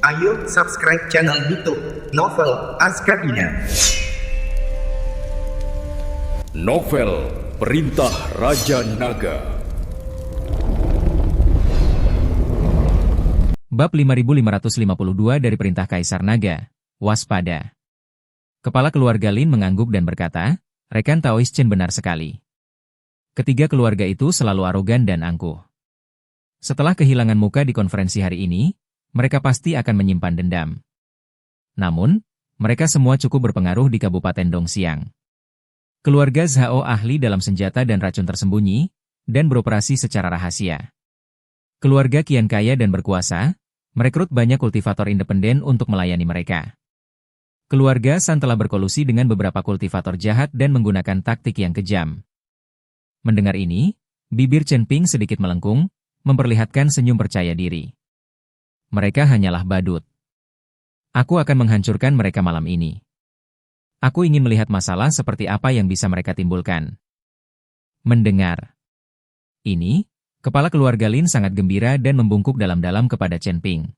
Ayo subscribe channel YouTube Novel Azkabina. Novel Perintah Raja Naga. Bab 5552 dari Perintah Kaisar Naga. Waspada. Kepala keluarga Lin mengangguk dan berkata, "Rekan Taois Chen benar sekali. Ketiga keluarga itu selalu arogan dan angkuh. Setelah kehilangan muka di konferensi hari ini, mereka pasti akan menyimpan dendam. Namun, mereka semua cukup berpengaruh di Kabupaten Dongxiang. Keluarga Zhao ahli dalam senjata dan racun tersembunyi, dan beroperasi secara rahasia. Keluarga kian kaya dan berkuasa, merekrut banyak kultivator independen untuk melayani mereka. Keluarga San telah berkolusi dengan beberapa kultivator jahat dan menggunakan taktik yang kejam." Mendengar ini, bibir Chen Ping sedikit melengkung, memperlihatkan senyum percaya diri. "Mereka hanyalah badut. Aku akan menghancurkan mereka malam ini. Aku ingin melihat masalah seperti apa yang bisa mereka timbulkan." Mendengar ini, kepala keluarga Lin sangat gembira dan membungkuk dalam-dalam kepada Chen Ping.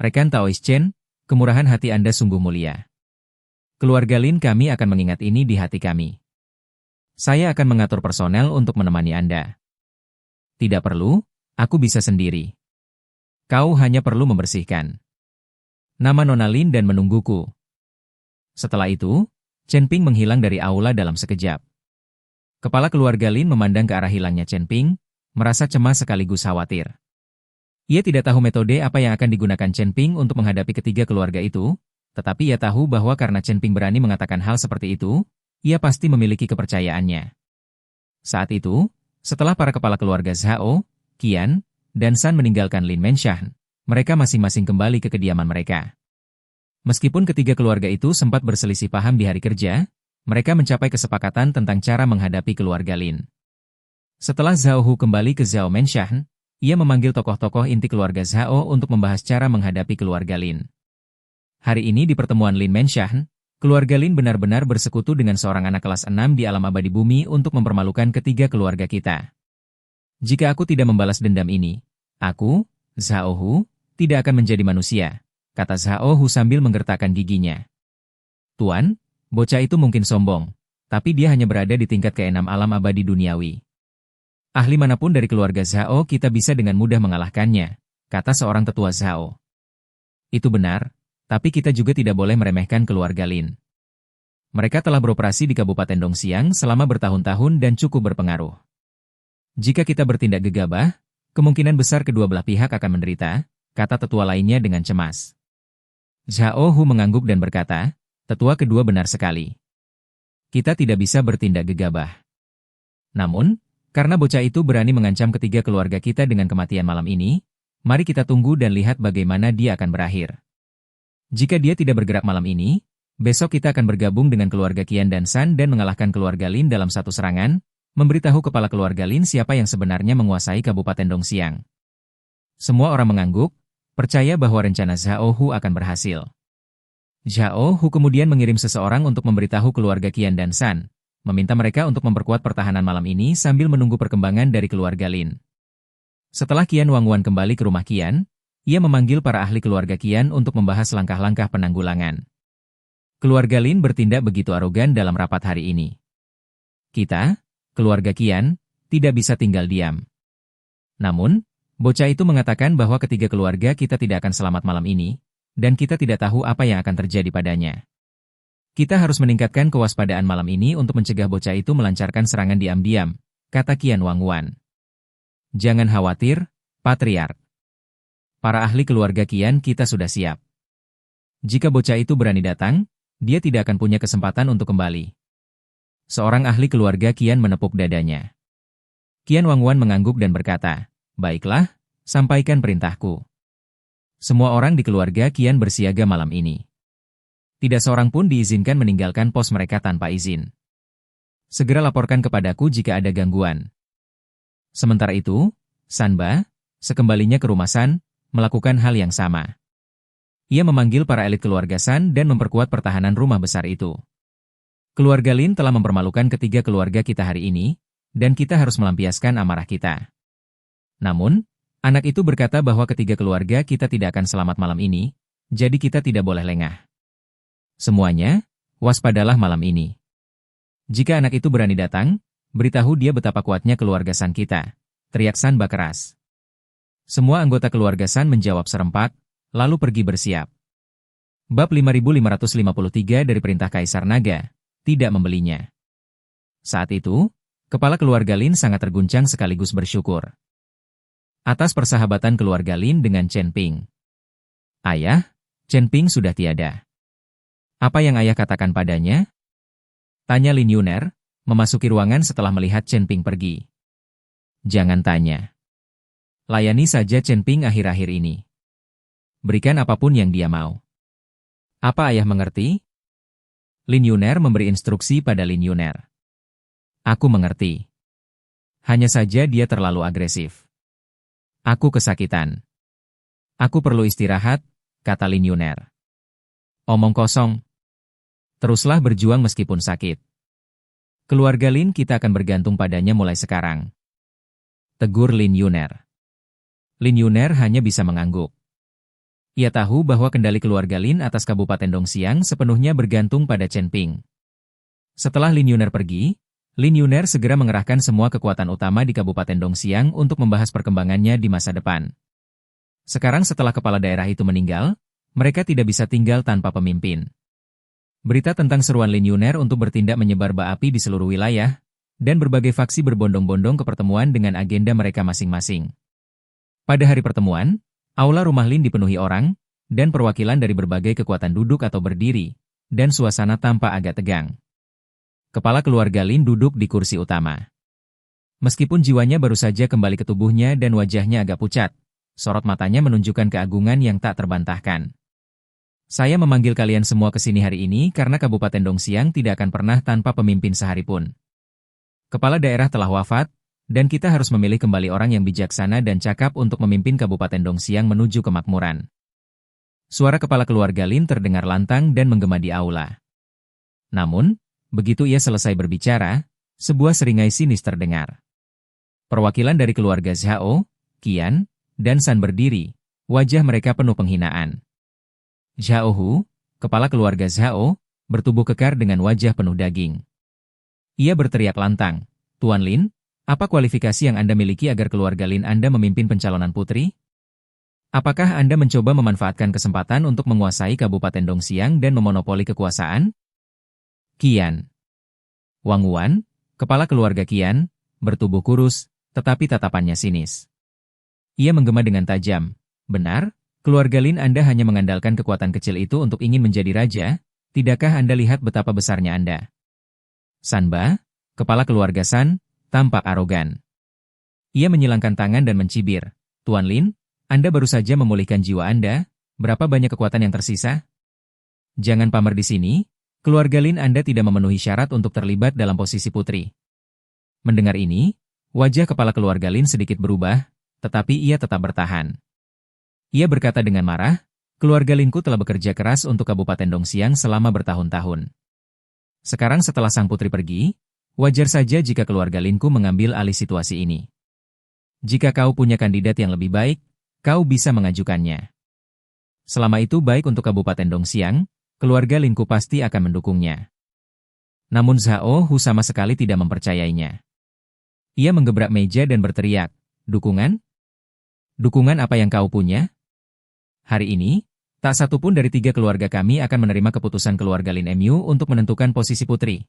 "Rekan Taois Chen, kemurahan hati Anda sungguh mulia. Keluarga Lin kami akan mengingat ini di hati kami. Saya akan mengatur personel untuk menemani Anda." "Tidak perlu, aku bisa sendiri. Kau hanya perlu membersihkan nama Nona Lin dan menungguku." Setelah itu, Chen Ping menghilang dari aula dalam sekejap. Kepala keluarga Lin memandang ke arah hilangnya Chen Ping, merasa cemas sekaligus khawatir. Ia tidak tahu metode apa yang akan digunakan Chen Ping untuk menghadapi ketiga keluarga itu, tetapi ia tahu bahwa karena Chen Ping berani mengatakan hal seperti itu, ia pasti memiliki kepercayaannya. Saat itu, setelah para kepala keluarga Zhao, Qian, dan San meninggalkan Lin Menshan, mereka masing-masing kembali ke kediaman mereka. Meskipun ketiga keluarga itu sempat berselisih paham di hari kerja, mereka mencapai kesepakatan tentang cara menghadapi keluarga Lin. Setelah Zhao Hu kembali ke Zhao Menshan, ia memanggil tokoh-tokoh inti keluarga Zhao untuk membahas cara menghadapi keluarga Lin. Hari ini di pertemuan Lin Menshan, keluarga Lin benar-benar bersekutu dengan seorang anak kelas 6 di alam abadi bumi untuk mempermalukan ketiga keluarga kita. "Jika aku tidak membalas dendam ini, aku, Zhao Hu, tidak akan menjadi manusia," kata Zhao Hu sambil menggertakkan giginya. "Tuan, bocah itu mungkin sombong, tapi dia hanya berada di tingkat ke-6 alam abadi duniawi. Ahli manapun dari keluarga Zhao kita bisa dengan mudah mengalahkannya," kata seorang tetua Zhao. "Itu benar, tapi kita juga tidak boleh meremehkan keluarga Lin. Mereka telah beroperasi di Kabupaten Dongxiang selama bertahun-tahun dan cukup berpengaruh. Jika kita bertindak gegabah, kemungkinan besar kedua belah pihak akan menderita," kata tetua lainnya dengan cemas. Zhao Hu mengangguk dan berkata, "Tetua kedua benar sekali. Kita tidak bisa bertindak gegabah. Namun, karena bocah itu berani mengancam ketiga keluarga kita dengan kematian malam ini, mari kita tunggu dan lihat bagaimana dia akan berakhir. Jika dia tidak bergerak malam ini, besok kita akan bergabung dengan keluarga Qian dan San dan mengalahkan keluarga Lin dalam satu serangan, memberitahu kepala keluarga Lin siapa yang sebenarnya menguasai Kabupaten Dongxiang." Semua orang mengangguk, percaya bahwa rencana Zhao Hu akan berhasil. Zhao Hu kemudian mengirim seseorang untuk memberitahu keluarga Qian dan San, meminta mereka untuk memperkuat pertahanan malam ini sambil menunggu perkembangan dari keluarga Lin. Setelah Qian Wangwan kembali ke rumah Qian, ia memanggil para ahli keluarga Qian untuk membahas langkah-langkah penanggulangan. Keluarga Lin bertindak begitu arogan dalam rapat hari ini. "Kita, keluarga Qian, tidak bisa tinggal diam. Namun, bocah itu mengatakan bahwa ketiga keluarga kita tidak akan selamat malam ini, dan kita tidak tahu apa yang akan terjadi padanya. Kita harus meningkatkan kewaspadaan malam ini untuk mencegah bocah itu melancarkan serangan diam-diam," kata Qian Wangwan. "Jangan khawatir, Patriark. Para ahli keluarga Qian kita sudah siap. Jika bocah itu berani datang, dia tidak akan punya kesempatan untuk kembali." Seorang ahli keluarga Qian menepuk dadanya. Qian Wangwan mengangguk dan berkata, "Baiklah, sampaikan perintahku." Semua orang di keluarga Qian bersiaga malam ini. Tidak seorang pun diizinkan meninggalkan pos mereka tanpa izin. "Segera laporkan kepadaku jika ada gangguan." Sementara itu, Sanba, sekembalinya ke rumah San, melakukan hal yang sama. Ia memanggil para elit keluarga San dan memperkuat pertahanan rumah besar itu. "Keluarga Lin telah mempermalukan ketiga keluarga kita hari ini, dan kita harus melampiaskan amarah kita. Namun, Anak itu berkata bahwa ketiga keluarga kita tidak akan selamat malam ini, jadi kita tidak boleh lengah. Semuanya, waspadalah malam ini. Jika anak itu berani datang, beritahu dia betapa kuatnya keluarga San kita, teriak Sanba keras. Semua anggota keluarga San menjawab serempak, lalu pergi bersiap. Bab 5553 dari Perintah Kaisar Naga, tidak membelinya. Saat itu, kepala keluarga Lin sangat terguncang sekaligus bersyukur atas persahabatan keluarga Lin dengan Chen Ping. Ayah, Chen Ping sudah tiada. Apa yang ayah katakan padanya? Tanya Lin Yuner, memasuki ruangan setelah melihat Chen Ping pergi. Jangan tanya. Layani saja Chen Ping akhir-akhir ini. Berikan apapun yang dia mau. Apa ayah mengerti? Lin Yuner memberi instruksi pada Lin Yuner. Aku mengerti. Hanya saja dia terlalu agresif. Aku kesakitan. Aku perlu istirahat, kata Lin Yuner. Omong kosong. Teruslah berjuang meskipun sakit. Keluarga Lin kita akan bergantung padanya mulai sekarang. Tegur Lin Yuner. Lin Yuner hanya bisa mengangguk. Ia tahu bahwa kendali keluarga Lin atas Kabupaten Dongxiang sepenuhnya bergantung pada Chen Ping. Setelah Lin Yuner pergi, Lin Yuner segera mengerahkan semua kekuatan utama di Kabupaten Dongxiang untuk membahas perkembangannya di masa depan. Sekarang setelah kepala daerah itu meninggal, mereka tidak bisa tinggal tanpa pemimpin. Berita tentang seruan Lin Yuner untuk bertindak menyebar bara api di seluruh wilayah, dan berbagai faksi berbondong-bondong ke pertemuan dengan agenda mereka masing-masing. Pada hari pertemuan, aula rumah Lin dipenuhi orang, dan perwakilan dari berbagai kekuatan duduk atau berdiri, dan suasana tampak agak tegang. Kepala keluarga Lin duduk di kursi utama. Meskipun jiwanya baru saja kembali ke tubuhnya dan wajahnya agak pucat, sorot matanya menunjukkan keagungan yang tak terbantahkan. Saya memanggil kalian semua ke sini hari ini karena Kabupaten Dongxiang tidak akan pernah tanpa pemimpin seharipun. Kepala daerah telah wafat, dan kita harus memilih kembali orang yang bijaksana dan cakap untuk memimpin Kabupaten Dongxiang menuju kemakmuran. Suara kepala keluarga Lin terdengar lantang dan menggema di aula. Namun, begitu ia selesai berbicara, sebuah seringai sinis terdengar. Perwakilan dari keluarga Zhao, Qian, dan San berdiri, wajah mereka penuh penghinaan. Zhao Hu, kepala keluarga Zhao, bertubuh kekar dengan wajah penuh daging. Ia berteriak lantang, Tuan Lin, apa kualifikasi yang Anda miliki agar keluarga Lin Anda memimpin pencalonan putri? Apakah Anda mencoba memanfaatkan kesempatan untuk menguasai Kabupaten Dongxiang dan memonopoli kekuasaan? Qian. Wang Wan, kepala keluarga Qian, bertubuh kurus, tetapi tatapannya sinis. Ia menggema dengan tajam. Benar, keluarga Lin Anda hanya mengandalkan kekuatan kecil itu untuk ingin menjadi raja, tidakkah Anda lihat betapa besarnya Anda? Sanba, kepala keluarga San, tampak arogan. Ia menyilangkan tangan dan mencibir. Tuan Lin, Anda baru saja memulihkan jiwa Anda, berapa banyak kekuatan yang tersisa? Jangan pamer di sini. Keluarga Lin Anda tidak memenuhi syarat untuk terlibat dalam posisi putri. Mendengar ini, wajah kepala keluarga Lin sedikit berubah, tetapi ia tetap bertahan. Ia berkata dengan marah, keluarga Linku telah bekerja keras untuk Kabupaten Dongxiang selama bertahun-tahun. Sekarang setelah sang putri pergi, wajar saja jika keluarga Linku mengambil alih situasi ini. Jika kau punya kandidat yang lebih baik, kau bisa mengajukannya. Selama itu baik untuk Kabupaten Dongxiang, keluarga Linku pasti akan mendukungnya. Namun Zhao Hu sama sekali tidak mempercayainya. Ia menggebrak meja dan berteriak, dukungan? Dukungan apa yang kau punya? Hari ini, tak satu pun dari 3 keluarga kami akan menerima keputusan keluarga Lin Mu untuk menentukan posisi putri.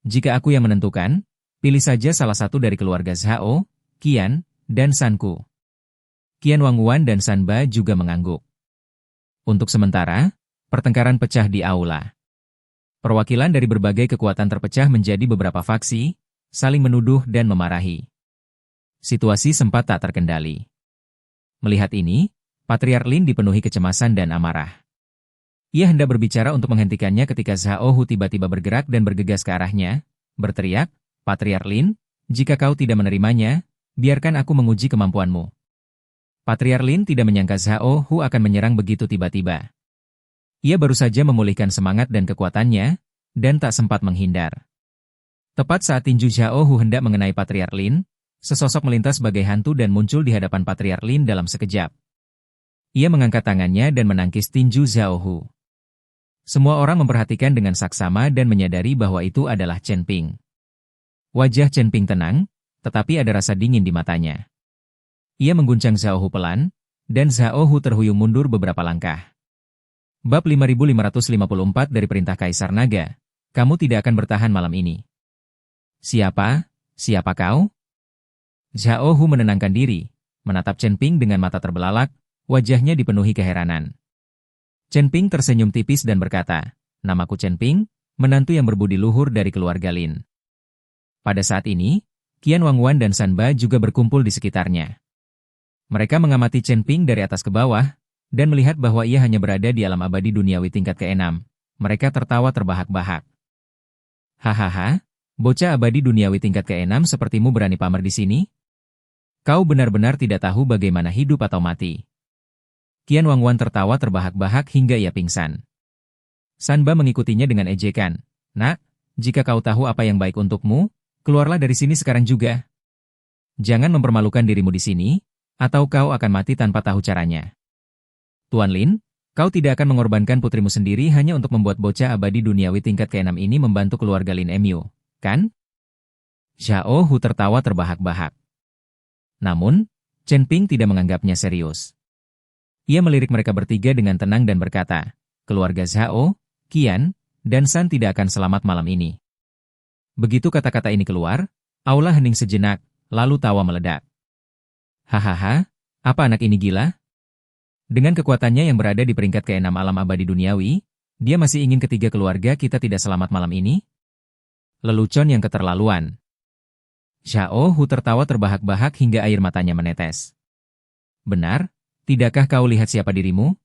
Jika aku yang menentukan, pilih saja salah satu dari keluarga Zhao, Qian, dan Sanku. Qian Wang Wan dan Sanba juga mengangguk. Untuk sementara, pertengkaran pecah di aula. Perwakilan dari berbagai kekuatan terpecah menjadi beberapa faksi, saling menuduh dan memarahi. Situasi sempat tak terkendali. Melihat ini, Patriark Lin dipenuhi kecemasan dan amarah. Ia hendak berbicara untuk menghentikannya ketika Zhao Hu tiba-tiba bergerak dan bergegas ke arahnya, berteriak, Patriark Lin, jika kau tidak menerimanya, biarkan aku menguji kemampuanmu. Patriark Lin tidak menyangka Zhao Hu akan menyerang begitu tiba-tiba. Ia baru saja memulihkan semangat dan kekuatannya, dan tak sempat menghindar. Tepat saat tinju Zhao Hu hendak mengenai Patriark Lin, Sesosok melintas sebagai hantu dan muncul di hadapan Patriark Lin dalam sekejap. Ia mengangkat tangannya dan menangkis tinju Zhao Hu. Semua orang memperhatikan dengan saksama dan menyadari bahwa itu adalah Chen Ping. Wajah Chen Ping tenang, tetapi ada rasa dingin di matanya. Ia mengguncang Zhao Hu pelan, dan Zhao Hu terhuyung mundur beberapa langkah. Bab 5554 dari Perintah Kaisar Naga. Kamu tidak akan bertahan malam ini. Siapa? Siapa kau? Zhao Hu menenangkan diri, menatap Chen Ping dengan mata terbelalak, wajahnya dipenuhi keheranan. Chen Ping tersenyum tipis dan berkata, "Namaku Chen Ping, menantu yang berbudi luhur dari keluarga Lin." Pada saat ini, Qian Wangwan dan Sanba juga berkumpul di sekitarnya. Mereka mengamati Chen Ping dari atas ke bawah, dan melihat bahwa ia hanya berada di alam abadi duniawi tingkat ke-6. Mereka tertawa terbahak-bahak. "Hahaha, bocah abadi duniawi tingkat ke-6 sepertimu berani pamer di sini? Kau benar-benar tidak tahu bagaimana hidup atau mati." Qian Wangwan tertawa terbahak-bahak hingga ia pingsan. Sanba mengikutinya dengan ejekan. "Nak, jika kau tahu apa yang baik untukmu, keluarlah dari sini sekarang juga. Jangan mempermalukan dirimu di sini, atau kau akan mati tanpa tahu caranya." "Tuan Lin, kau tidak akan mengorbankan putrimu sendiri hanya untuk membuat bocah abadi duniawi tingkat ke-6 ini membantu keluarga Lin Mu, kan?" Zhao Hu tertawa terbahak-bahak. Namun, Chen Ping tidak menganggapnya serius. Ia melirik mereka bertiga dengan tenang dan berkata, "Keluarga Zhao, Qian, dan San tidak akan selamat malam ini." Begitu kata-kata ini keluar, aula hening sejenak, lalu tawa meledak. "Hahaha, apa anak ini gila? Dengan kekuatannya yang berada di peringkat ke-6 alam abadi duniawi, dia masih ingin ketiga keluarga kita tidak selamat malam ini? Lelucon yang keterlaluan." Zhao Hu tertawa terbahak-bahak hingga air matanya menetes. "Benar? Tidakkah kau lihat siapa dirimu?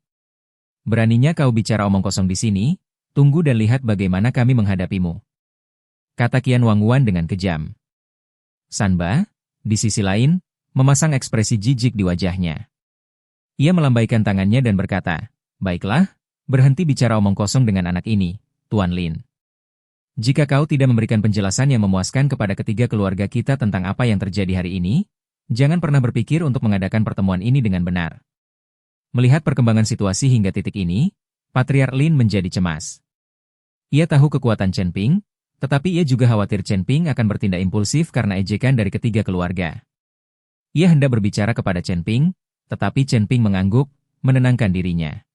Beraninya kau bicara omong kosong di sini, tunggu dan lihat bagaimana kami menghadapimu," kata Qian Wangwan dengan kejam. Sanba, di sisi lain, memasang ekspresi jijik di wajahnya. Ia melambaikan tangannya dan berkata, "Baiklah, berhenti bicara omong kosong dengan anak ini, Tuan Lin. Jika kau tidak memberikan penjelasan yang memuaskan kepada ketiga keluarga kita tentang apa yang terjadi hari ini, jangan pernah berpikir untuk mengadakan pertemuan ini dengan benar." Melihat perkembangan situasi hingga titik ini, Patriark Lin menjadi cemas. Ia tahu kekuatan Chen Ping, tetapi ia juga khawatir Chen Ping akan bertindak impulsif karena ejekan dari ketiga keluarga. Ia hendak berbicara kepada Chen Ping, tetapi Chen Ping mengangguk, menenangkan dirinya.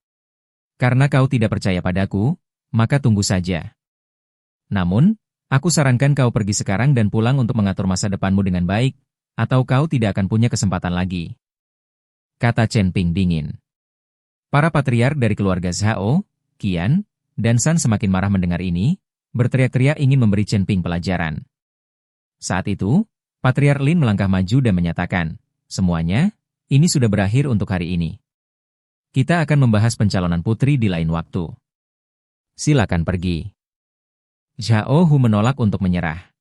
"Karena kau tidak percaya padaku, maka tunggu saja. Namun, aku sarankan kau pergi sekarang dan pulang untuk mengatur masa depanmu dengan baik, atau kau tidak akan punya kesempatan lagi," kata Chen Ping dingin. Para patriark dari keluarga Zhao, Qian, dan San semakin marah mendengar ini, berteriak-teriak ingin memberi Chen Ping pelajaran. Saat itu, Patriark Lin melangkah maju dan menyatakan, "Semuanya, ini sudah berakhir untuk hari ini. Kita akan membahas pencalonan putri di lain waktu. Silakan pergi." Zhao Hu menolak untuk menyerah.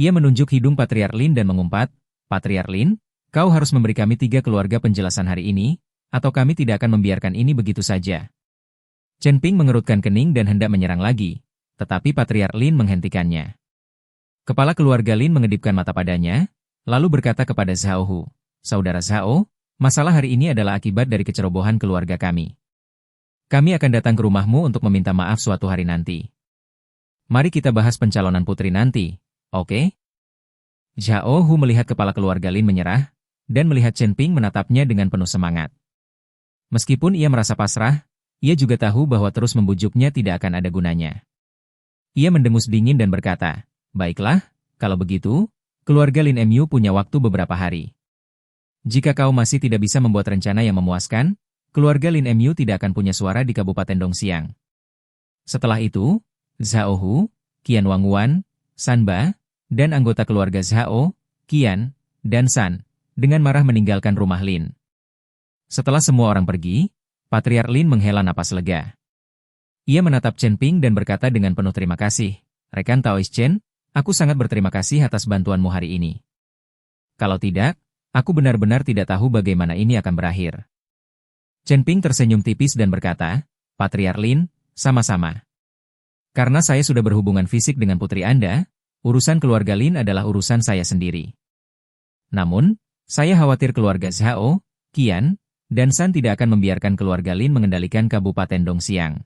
Ia menunjuk hidung Patriark Lin dan mengumpat, "Patriark Lin, kau harus memberi kami 3 keluarga penjelasan hari ini, atau kami tidak akan membiarkan ini begitu saja." Chen Ping mengerutkan kening dan hendak menyerang lagi, tetapi Patriark Lin menghentikannya. Kepala keluarga Lin mengedipkan mata padanya, lalu berkata kepada Zhao Hu, "Saudara Zhao, masalah hari ini adalah akibat dari kecerobohan keluarga kami. Kami akan datang ke rumahmu untuk meminta maaf suatu hari nanti. Mari kita bahas pencalonan putri nanti, oke?" Zhao Hu melihat kepala keluarga Lin menyerah, dan melihat Chen Ping menatapnya dengan penuh semangat. Meskipun ia merasa pasrah, ia juga tahu bahwa terus membujuknya tidak akan ada gunanya. Ia mendengus dingin dan berkata, "Baiklah, kalau begitu, keluarga Lin Mu punya waktu beberapa hari. Jika kau masih tidak bisa membuat rencana yang memuaskan, keluarga Lin Mu tidak akan punya suara di Kabupaten Dongxiang." Setelah itu, Zhao Hu, Qian Wangwan, Sanba, dan anggota keluarga Zhao, Qian, dan San, dengan marah meninggalkan rumah Lin. Setelah semua orang pergi, Patriark Lin menghela napas lega. Ia menatap Chen Ping dan berkata dengan penuh terima kasih, "Rekan Taoist Chen, aku sangat berterima kasih atas bantuanmu hari ini. Kalau tidak, aku benar-benar tidak tahu bagaimana ini akan berakhir." Chen Ping tersenyum tipis dan berkata, "Patriark Lin, sama-sama. Karena saya sudah berhubungan fisik dengan putri Anda, urusan keluarga Lin adalah urusan saya sendiri. Namun, saya khawatir keluarga Zhao, Qian, dan San tidak akan membiarkan keluarga Lin mengendalikan Kabupaten Dongxiang.